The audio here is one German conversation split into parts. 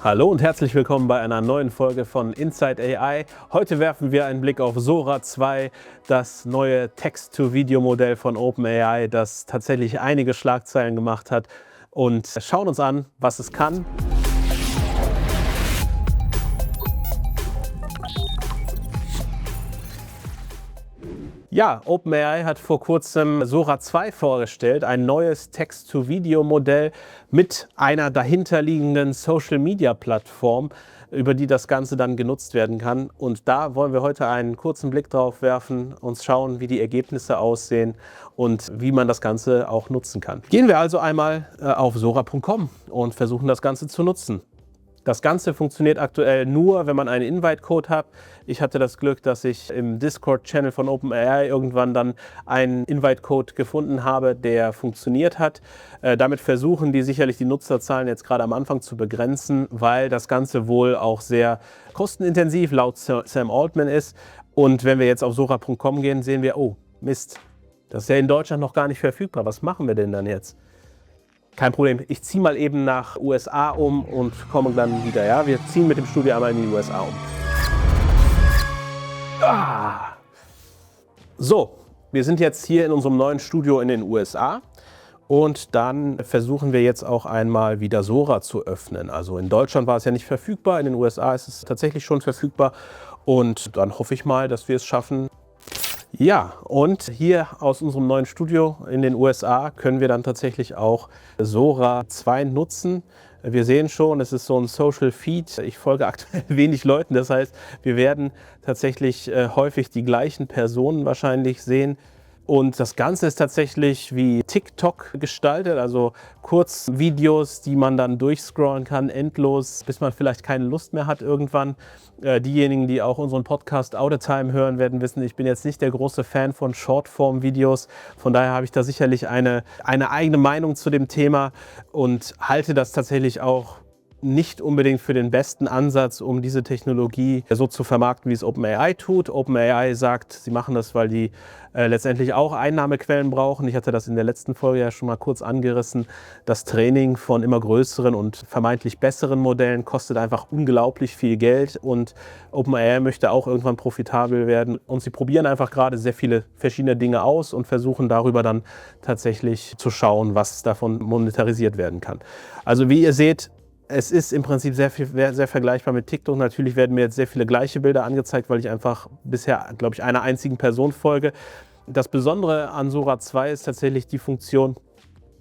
Hallo und herzlich willkommen bei einer neuen Folge von Inside AI. Heute werfen wir einen Blick auf Sora 2, das neue Text-to-Video-Modell von OpenAI, das tatsächlich einige Schlagzeilen gemacht hat, und schauen uns an, was es kann. Ja, OpenAI hat vor kurzem Sora 2 vorgestellt, ein neues Text-to-Video-Modell mit einer dahinterliegenden Social-Media-Plattform, über die das Ganze dann genutzt werden kann. Und da wollen wir heute einen kurzen Blick drauf werfen, uns schauen, wie die Ergebnisse aussehen und wie man das Ganze auch nutzen kann. Gehen wir also einmal auf sora.com und versuchen das Ganze zu nutzen. Das Ganze funktioniert aktuell nur, wenn man einen Invite-Code hat. Ich hatte das Glück, dass ich im Discord-Channel von OpenAI irgendwann dann einen Invite-Code gefunden habe, der funktioniert hat. Damit versuchen die sicherlich die Nutzerzahlen jetzt gerade am Anfang zu begrenzen, weil das Ganze wohl auch sehr kostenintensiv laut Sam Altman ist. Und wenn wir jetzt auf sora.com gehen, sehen wir, oh Mist, das ist ja in Deutschland noch gar nicht verfügbar. Was machen wir denn dann jetzt? Kein Problem, ich ziehe mal eben nach USA um und komme dann wieder. Ja? Wir ziehen mit dem Studio einmal in die USA um. So, wir sind jetzt hier in unserem neuen Studio in den USA und dann versuchen wir jetzt auch einmal wieder Sora zu öffnen. Also in Deutschland war es ja nicht verfügbar, in den USA ist es tatsächlich schon verfügbar und dann hoffe ich mal, dass wir es schaffen. Ja, und hier aus unserem neuen Studio in den USA können wir dann tatsächlich auch Sora 2 nutzen. Wir sehen schon, es ist so ein Social Feed. Ich folge aktuell wenig Leuten, das heißt, wir werden tatsächlich häufig die gleichen Personen wahrscheinlich sehen. Und das Ganze ist tatsächlich wie TikTok gestaltet, also Kurzvideos, die man dann durchscrollen kann, endlos, bis man vielleicht keine Lust mehr hat irgendwann. Diejenigen, die auch unseren Podcast Out of Time hören, werden wissen, ich bin jetzt nicht der große Fan von Shortform-Videos. Von daher habe ich da sicherlich eine eigene Meinung zu dem Thema und halte das tatsächlich auch nicht unbedingt für den besten Ansatz, um diese Technologie so zu vermarkten, wie es OpenAI tut. OpenAI sagt, sie machen das, weil die letztendlich auch Einnahmequellen brauchen. Ich hatte das in der letzten Folge ja schon mal kurz angerissen. Das Training von immer größeren und vermeintlich besseren Modellen kostet einfach unglaublich viel Geld und OpenAI möchte auch irgendwann profitabel werden. Und sie probieren einfach gerade sehr viele verschiedene Dinge aus und versuchen darüber dann tatsächlich zu schauen, was davon monetarisiert werden kann. Also wie ihr seht, es ist im Prinzip sehr vergleichbar mit TikTok. Natürlich werden mir jetzt sehr viele gleiche Bilder angezeigt, weil ich einfach bisher, glaube ich, einer einzigen Person folge. Das Besondere an Sora 2 ist tatsächlich die Funktion,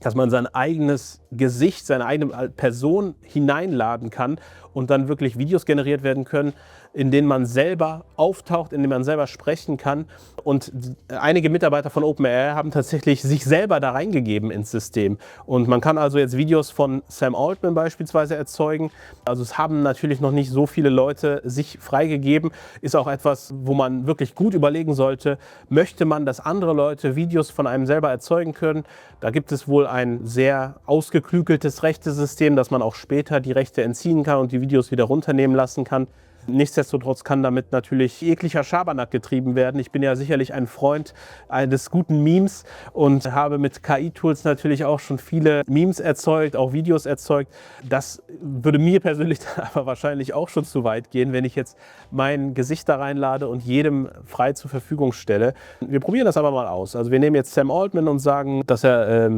dass man sein eigenes Gesicht, seine eigene Person hineinladen kann und dann wirklich Videos generiert werden können, in denen man selber auftaucht, in denen man selber sprechen kann. Und einige Mitarbeiter von OpenAI haben tatsächlich sich selber da reingegeben ins System. Und man kann also jetzt Videos von Sam Altman beispielsweise erzeugen. Also es haben natürlich noch nicht so viele Leute sich freigegeben. Ist auch etwas, wo man wirklich gut überlegen sollte, möchte man, dass andere Leute Videos von einem selber erzeugen können. Da gibt es wohl ein sehr ausgeklügeltes Rechtesystem, dass man auch später die Rechte entziehen kann und die Videos wieder runternehmen lassen kann. Nichtsdestotrotz kann damit natürlich jeglicher Schabernack getrieben werden. Ich bin ja sicherlich ein Freund eines guten Memes und habe mit KI-Tools natürlich auch schon viele Memes erzeugt, auch Videos erzeugt. Das würde mir persönlich dann aber wahrscheinlich auch schon zu weit gehen, wenn ich jetzt mein Gesicht da reinlade und jedem frei zur Verfügung stelle. Wir probieren das aber mal aus. Also wir nehmen jetzt Sam Altman und sagen, dass er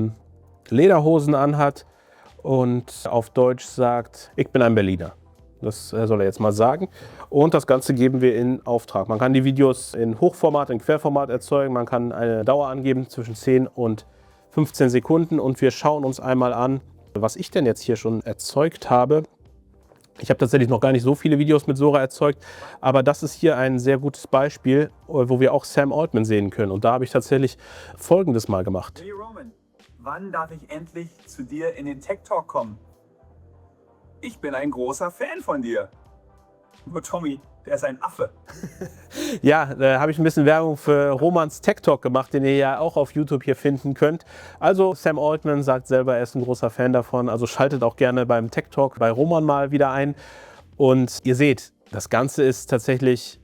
Lederhosen anhat und auf Deutsch sagt, ich bin ein Berliner. Das soll er jetzt mal sagen. Und das Ganze geben wir in Auftrag. Man kann die Videos in Hochformat, in Querformat erzeugen. Man kann eine Dauer angeben zwischen 10 und 15 Sekunden. Und wir schauen uns einmal an, was ich denn jetzt hier schon erzeugt habe. Ich habe tatsächlich noch gar nicht so viele Videos mit Sora erzeugt. Aber das ist hier ein sehr gutes Beispiel, wo wir auch Sam Altman sehen können. Und da habe ich tatsächlich Folgendes mal gemacht. Hey Roman, wann darf ich endlich zu dir in den Tech Talk kommen? Ich bin ein großer Fan von dir. Nur Tommy, der ist ein Affe. Ja, da habe ich ein bisschen Werbung für Romans Tech Talk gemacht, den ihr ja auch auf YouTube hier finden könnt. Also Sam Altman sagt selber, er ist ein großer Fan davon. Also schaltet auch gerne beim Tech Talk bei Roman mal wieder ein. Und ihr seht, das Ganze ist tatsächlich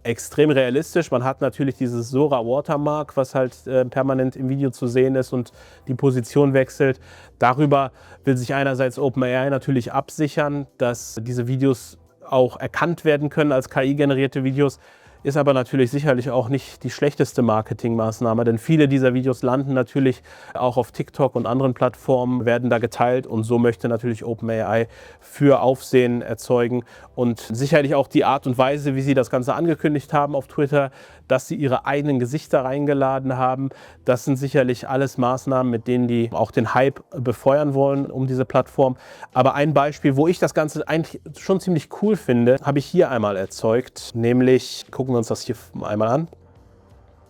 extrem realistisch. Man hat natürlich dieses Sora Watermark, was halt permanent im Video zu sehen ist und die Position wechselt. Darüber will sich einerseits OpenAI natürlich absichern, dass diese Videos auch erkannt werden können als KI-generierte Videos. Ist aber natürlich sicherlich auch nicht die schlechteste Marketingmaßnahme, denn viele dieser Videos landen natürlich auch auf TikTok und anderen Plattformen, werden da geteilt und so möchte natürlich OpenAI für Aufsehen erzeugen und sicherlich auch die Art und Weise, wie sie das Ganze angekündigt haben auf Twitter, dass sie ihre eigenen Gesichter reingeladen haben. Das sind sicherlich alles Maßnahmen, mit denen die auch den Hype befeuern wollen um diese Plattform. Aber ein Beispiel, wo ich das Ganze eigentlich schon ziemlich cool finde, habe ich hier einmal erzeugt, nämlich, gucken wir uns das hier einmal an.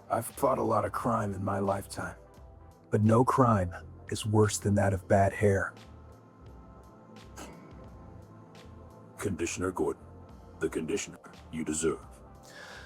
I've fought a lot of crime in my lifetime, but no crime is worse than that of bad hair. Conditioner Gordon, the conditioner you deserve.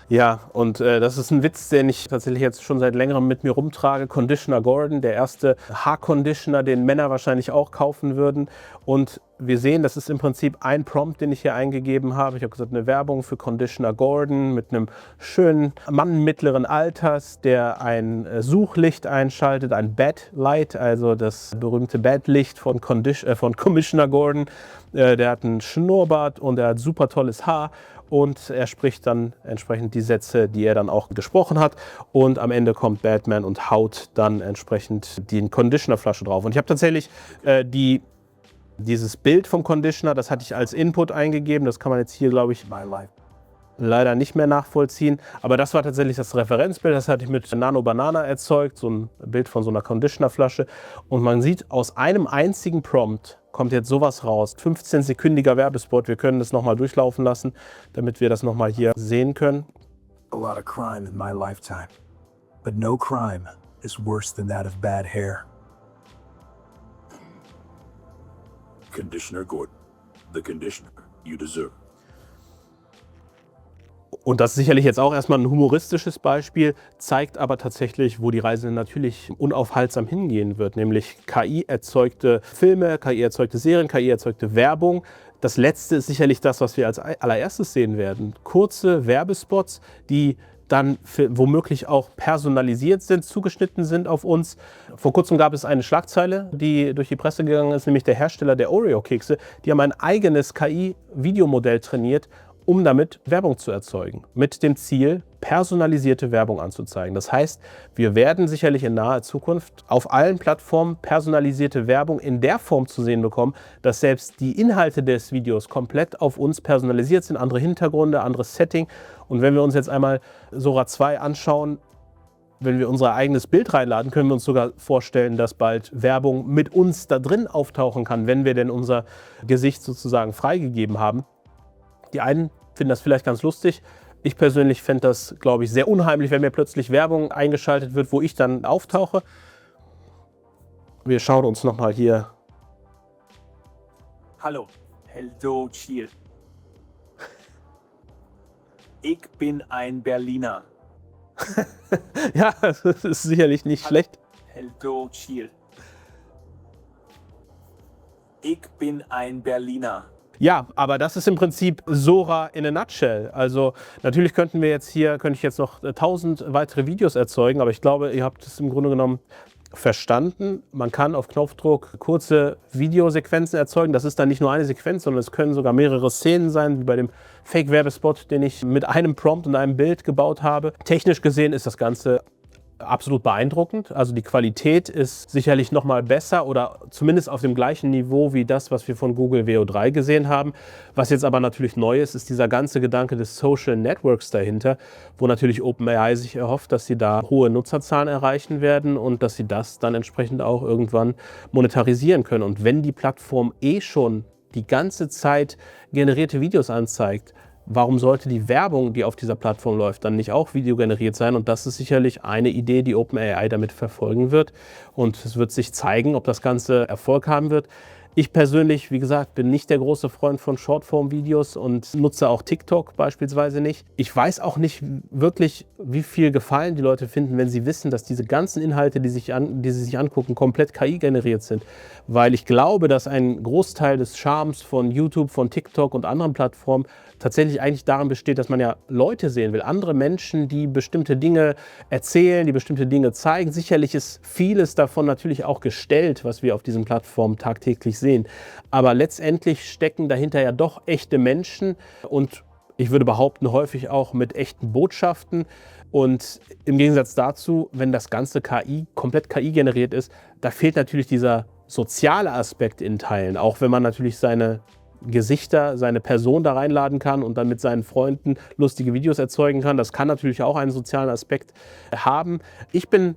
Ja, und das ist ein Witz, den ich tatsächlich jetzt schon seit längerem mit mir rumtrage. Conditioner Gordon, der erste Haarconditioner, den Männer wahrscheinlich auch kaufen würden. Und wir sehen, das ist im Prinzip ein Prompt, den ich hier eingegeben habe. Ich habe gesagt, eine Werbung für Conditioner Gordon mit einem schönen Mann mittleren Alters, der ein Suchlicht einschaltet, ein Bad-Light, also das berühmte Bad-Licht von Commissioner Gordon. Der hat einen Schnurrbart und er hat super tolles Haar. Und er spricht dann entsprechend die Sätze, die er dann auch gesprochen hat. Und am Ende kommt Batman und haut dann entsprechend die Conditionerflasche drauf. Und ich habe tatsächlich dieses Bild vom Conditioner, das hatte ich als Input eingegeben. Das kann man jetzt hier, glaube ich, leider nicht mehr nachvollziehen. Aber das war tatsächlich das Referenzbild. Das hatte ich mit Nano Banana erzeugt. So ein Bild von so einer Conditionerflasche. Und man sieht, aus einem einzigen Prompt kommt jetzt sowas raus. 15-sekündiger Werbespot. Wir können das nochmal durchlaufen lassen, damit wir das nochmal hier sehen können. A lot of crime in my lifetime, but no crime is worse than that of bad hair. Conditioner Gordon, the conditioner you deserve. Und das ist sicherlich jetzt auch erstmal ein humoristisches Beispiel, zeigt aber tatsächlich, wo die Reise natürlich unaufhaltsam hingehen wird, nämlich KI-erzeugte Filme, KI-erzeugte Serien, KI-erzeugte Werbung. Das letzte ist sicherlich das, was wir als allererstes sehen werden. Kurze Werbespots, die dann womöglich auch personalisiert sind, zugeschnitten sind auf uns. Vor kurzem gab es eine Schlagzeile, die durch die Presse gegangen ist, nämlich der Hersteller der Oreo-Kekse. Die haben ein eigenes KI-Videomodell trainiert, um damit Werbung zu erzeugen, mit dem Ziel, personalisierte Werbung anzuzeigen. Das heißt, wir werden sicherlich in naher Zukunft auf allen Plattformen personalisierte Werbung in der Form zu sehen bekommen, dass selbst die Inhalte des Videos komplett auf uns personalisiert sind, andere Hintergründe, anderes Setting. Und wenn wir uns jetzt einmal Sora 2 anschauen, wenn wir unser eigenes Bild reinladen, können wir uns sogar vorstellen, dass bald Werbung mit uns da drin auftauchen kann, wenn wir denn unser Gesicht sozusagen freigegeben haben. Die einen finden das vielleicht ganz lustig. Ich persönlich fände das, glaube ich, sehr unheimlich, wenn mir plötzlich Werbung eingeschaltet wird, wo ich dann auftauche. Wir schauen uns nochmal hier. Hallo, Heldo Chiel. Ich bin ein Berliner. Ja, das ist sicherlich nicht schlecht. Heldo Chiel. Ich bin ein Berliner. Ja, aber das ist im Prinzip Sora in a nutshell. Also natürlich könnte ich jetzt noch 1000 weitere Videos erzeugen, aber ich glaube, ihr habt es im Grunde genommen verstanden. Man kann auf Knopfdruck kurze Videosequenzen erzeugen. Das ist dann nicht nur eine Sequenz, sondern es können sogar mehrere Szenen sein, wie bei dem Fake-Werbespot, den ich mit einem Prompt und einem Bild gebaut habe. Technisch gesehen ist das Ganze absolut beeindruckend. Also die Qualität ist sicherlich noch mal besser oder zumindest auf dem gleichen Niveau wie das, was wir von Google Veo 3 gesehen haben. Was jetzt aber natürlich neu ist, ist dieser ganze Gedanke des Social Networks dahinter, wo natürlich OpenAI sich erhofft, dass sie da hohe Nutzerzahlen erreichen werden und dass sie das dann entsprechend auch irgendwann monetarisieren können. Und wenn die Plattform schon die ganze Zeit generierte Videos anzeigt, warum sollte die Werbung, die auf dieser Plattform läuft, dann nicht auch videogeneriert sein? Und das ist sicherlich eine Idee, die OpenAI damit verfolgen wird. Und es wird sich zeigen, ob das Ganze Erfolg haben wird. Ich persönlich, wie gesagt, bin nicht der große Freund von Shortform-Videos und nutze auch TikTok beispielsweise nicht. Ich weiß auch nicht wirklich, wie viel Gefallen die Leute finden, wenn sie wissen, dass diese ganzen Inhalte, die sie sich angucken, komplett KI-generiert sind. Weil ich glaube, dass ein Großteil des Charmes von YouTube, von TikTok und anderen Plattformen tatsächlich eigentlich darin besteht, dass man ja Leute sehen will, andere Menschen, die bestimmte Dinge erzählen, die bestimmte Dinge zeigen. Sicherlich ist vieles davon natürlich auch gestellt, was wir auf diesen Plattformen tagtäglich sehen. Aber letztendlich stecken dahinter ja doch echte Menschen und ich würde behaupten, häufig auch mit echten Botschaften. Und im Gegensatz dazu, wenn das Ganze komplett KI generiert ist, da fehlt natürlich dieser soziale Aspekt in Teilen, auch wenn man natürlich seine Gesichter, seine Person da reinladen kann und dann mit seinen Freunden lustige Videos erzeugen kann. Das kann natürlich auch einen sozialen Aspekt haben. Ich bin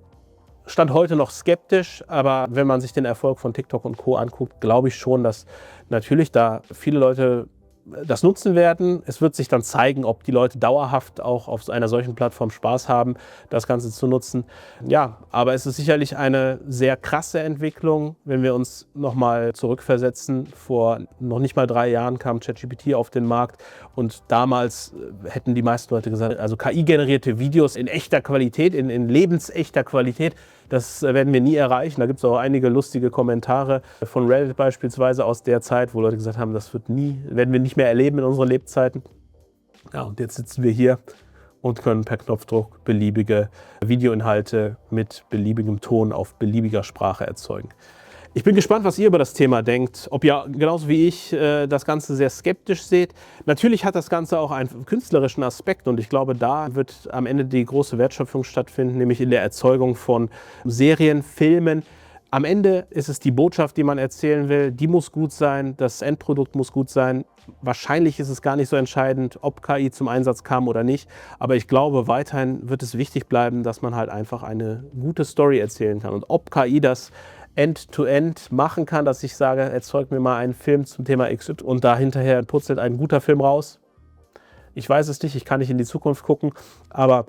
Stand heute noch skeptisch, aber wenn man sich den Erfolg von TikTok und Co. anguckt, glaube ich schon, dass natürlich da viele Leute das nutzen werden. Es wird sich dann zeigen, ob die Leute dauerhaft auch auf einer solchen Plattform Spaß haben, das Ganze zu nutzen. Ja, aber es ist sicherlich eine sehr krasse Entwicklung, wenn wir uns nochmal zurückversetzen. Vor noch nicht mal 3 Jahren kam ChatGPT auf den Markt und damals hätten die meisten Leute gesagt, also KI-generierte Videos in echter Qualität, in lebensechter Qualität, das werden wir nie erreichen. Da gibt es auch einige lustige Kommentare von Reddit beispielsweise aus der Zeit, wo Leute gesagt haben, das werden wir nicht mehr erleben in unseren Lebzeiten. Ja, und jetzt sitzen wir hier und können per Knopfdruck beliebige Videoinhalte mit beliebigem Ton auf beliebiger Sprache erzeugen. Ich bin gespannt, was ihr über das Thema denkt. Ob ihr genauso wie ich das Ganze sehr skeptisch seht. Natürlich hat das Ganze auch einen künstlerischen Aspekt und ich glaube, da wird am Ende die große Wertschöpfung stattfinden, nämlich in der Erzeugung von Serien, Filmen. Am Ende ist es die Botschaft, die man erzählen will, die muss gut sein, das Endprodukt muss gut sein. Wahrscheinlich ist es gar nicht so entscheidend, ob KI zum Einsatz kam oder nicht, aber ich glaube, weiterhin wird es wichtig bleiben, dass man halt einfach eine gute Story erzählen kann. Und ob KI das End-to-End machen kann, dass ich sage, erzeug mir mal einen Film zum Thema XY und da hinterher putzelt ein guter Film raus. Ich weiß es nicht, ich kann nicht in die Zukunft gucken, aber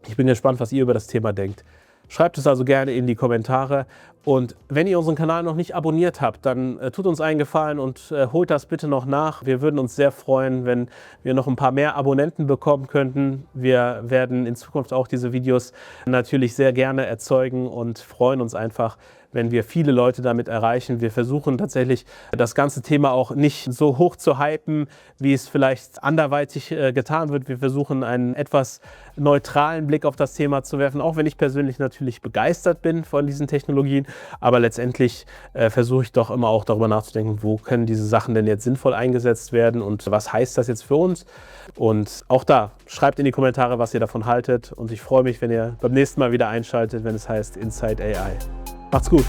ich bin gespannt, was ihr über das Thema denkt. Schreibt es also gerne in die Kommentare und wenn ihr unseren Kanal noch nicht abonniert habt, dann tut uns einen Gefallen und holt das bitte noch nach. Wir würden uns sehr freuen, wenn wir noch ein paar mehr Abonnenten bekommen könnten. Wir werden in Zukunft auch diese Videos natürlich sehr gerne erzeugen und freuen uns einfach, wenn wir viele Leute damit erreichen. Wir versuchen tatsächlich, das ganze Thema auch nicht so hoch zu hypen, wie es vielleicht anderweitig getan wird. Wir versuchen, einen etwas neutralen Blick auf das Thema zu werfen, auch wenn ich persönlich natürlich begeistert bin von diesen Technologien. Aber letztendlich versuche ich doch immer auch darüber nachzudenken, wo können diese Sachen denn jetzt sinnvoll eingesetzt werden und was heißt das jetzt für uns? Und auch da, schreibt in die Kommentare, was ihr davon haltet. Und ich freue mich, wenn ihr beim nächsten Mal wieder einschaltet, wenn es heißt Inside AI. Macht's gut!